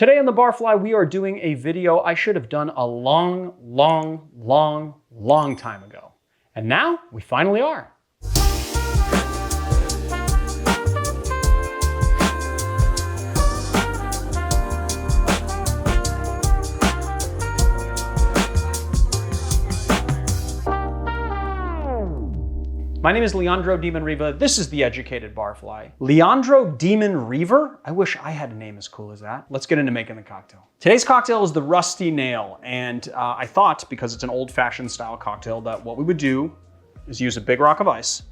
Today on the Barfly, we are doing a video I should have done a long time ago. And now we finally are. My name is Leandro Demon Riva. This is the Educated Barfly. Leandro Demon Reaver? I wish I had a name as cool as that. Let's get into making the cocktail. Today's cocktail is the Rusty Nail, and I thought, because it's an old-fashioned style cocktail, that what we would do is use a big rock of ice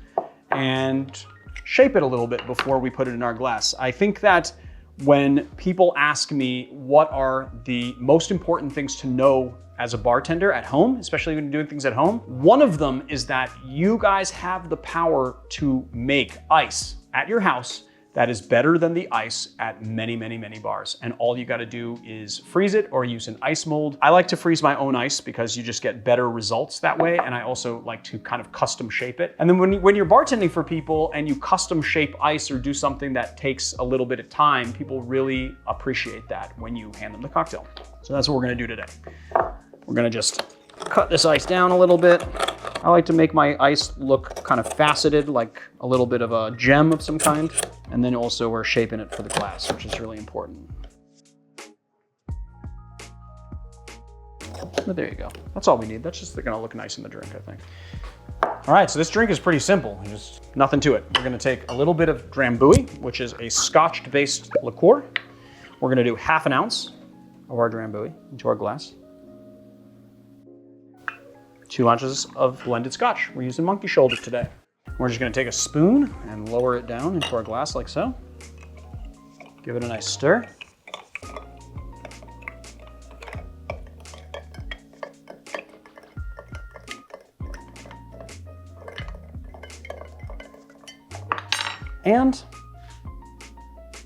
and shape it a little bit before we put it in our glass. I think that when people ask me what are the most important things to know as a bartender at home, especially when you're doing things at home, one of them is that you guys have the power to make ice at your house that is better than the ice at many bars. And all you gotta do is freeze it or use an ice mold. I like to freeze my own ice because you just get better results that way. And I also like to kind of custom shape it. And then when you're bartending for people and you custom shape ice or do something that takes a little bit of time, people really appreciate that when you hand them the cocktail. So that's what we're gonna do today. We're gonna just cut this ice down a little bit. I like to make my ice look kind of faceted, like a little bit of a gem of some kind. And then also we're shaping it for the glass, which is really important. But there you go. That's all we need. That's just gonna look nice in the drink, I think. All right, so this drink is pretty simple. There's nothing to it. We're gonna take a little bit of Drambuie, which is a Scotch-based liqueur. We're gonna do half an ounce of our Drambuie into our glass. 2 ounces of blended Scotch. We're using monkey shoulder today. We're just gonna take a spoon and lower it down into our glass like so. Give it a nice stir. And,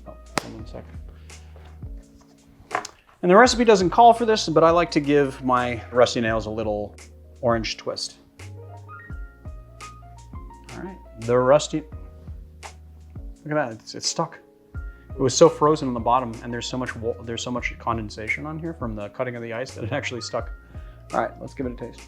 hold on a second. And the recipe doesn't call for this, but I like to give my Rusty Nails a little orange twist. All right, the Rusty, look at that, it's stuck. It was so frozen on the bottom and there's so much condensation on here from the cutting of the ice that it actually stuck. All right, let's give it a taste.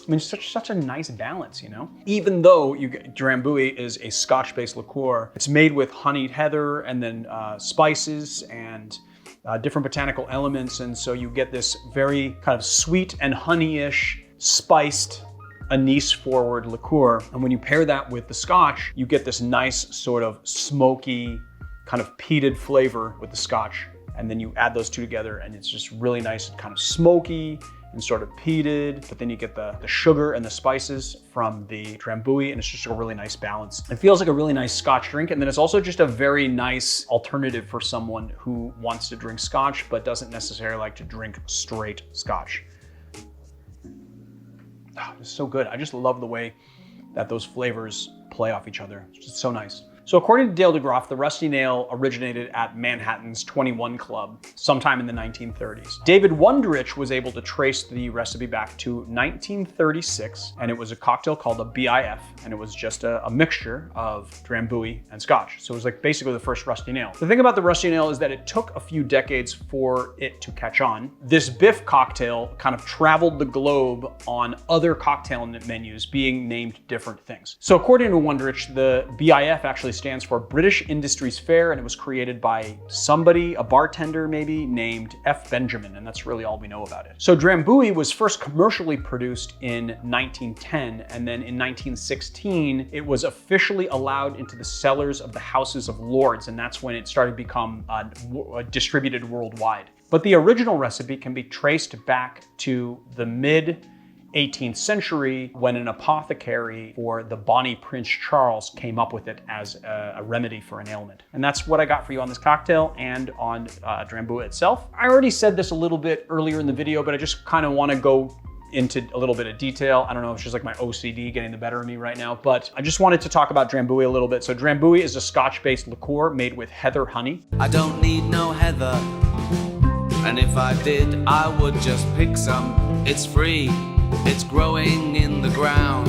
I mean, such a nice balance, you know? Even though Drambuie is a Scotch-based liqueur, it's made with honeyed heather and then spices and different botanical elements, and so you get this very kind of sweet and honey-ish, spiced, anise-forward liqueur. And when you pair that with the Scotch, you get this nice sort of smoky, kind of peated flavor with the Scotch. And then you add those two together and it's just really nice and kind of smoky and sort of peated, but then you get the sugar and the spices from the Drambuie, and it's just a really nice balance. It feels like a really nice Scotch drink, and then it's also just a very nice alternative for someone who wants to drink Scotch, but doesn't necessarily like to drink straight Scotch. Oh, it's so good. I just love the way that those flavors play off each other. It's just so nice. So according to Dale DeGroff, the Rusty Nail originated at Manhattan's 21 Club sometime in the 1930s. David Wondrich was able to trace the recipe back to 1936, and it was a cocktail called a BIF, and it was just a mixture of Drambuie and Scotch. So it was like basically the first Rusty Nail. The thing about the Rusty Nail is that it took a few decades for it to catch on. This Biff cocktail kind of traveled the globe on other cocktail menus being named different things. So according to Wondrich, the BIF actually stands for British Industries Fair, and it was created by somebody, a bartender maybe, named F. Benjamin, and that's really all we know about it. So Drambuie was first commercially produced in 1910, and then in 1916, it was officially allowed into the cellars of the Houses of Lords, and that's when it started to become distributed worldwide. But the original recipe can be traced back to the mid 18th century when an apothecary for the Bonnie Prince Charles came up with it as a remedy for an ailment. And that's what I got for you on this cocktail and on Drambuie itself. I already said this a little bit earlier in the video, but I just kind of want to go into a little bit of detail. I don't know, it's just like my OCD getting the better of me right now, but I just wanted to talk about Drambuie a little bit. So Drambuie is a Scotch-based liqueur made with heather honey. I don't need no heather, and if I did, I would just pick some. It's free, it's growing in the ground.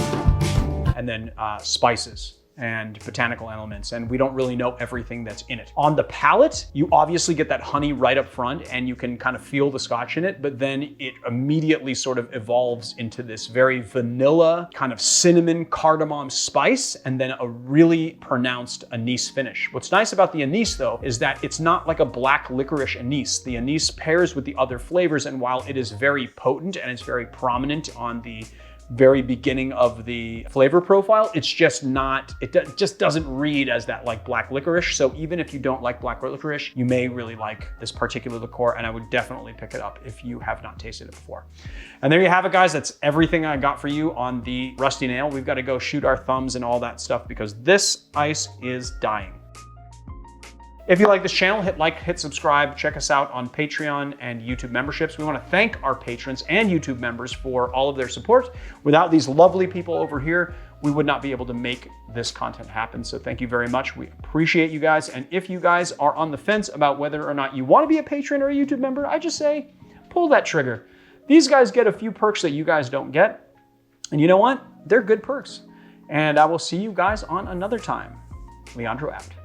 And then spices. and botanical elements, and we don't really know everything that's in it. On the palate, you obviously get that honey right up front, and you can kind of feel the Scotch in it, but then it immediately sort of evolves into this very vanilla, kind of cinnamon, cardamom spice, and then a really pronounced anise finish. What's nice about the anise, though, is that it's not like a black licorice anise. The anise pairs with the other flavors, and while it is very potent and it's very prominent on the very beginning of the flavor profile, it's just not, just doesn't read as that like black licorice. So even if you don't like black licorice, you may really like this particular liqueur, and I would definitely pick it up if you have not tasted it before. And there you have it, guys. That's everything I got for you on the Rusty Nail. We've got to go shoot our thumbs and all that stuff because this ice is dying. If you like this channel, hit like, hit subscribe, check us out on Patreon and YouTube memberships. We want to thank our patrons and YouTube members for all of their support. Without these lovely people over here, we would not be able to make this content happen. So thank you very much. We appreciate you guys. And if you guys are on the fence about whether or not you want to be a patron or a YouTube member, I just say, pull that trigger. These guys get a few perks that you guys don't get. And you know what? They're good perks. And I will see you guys on another time. Leandro out.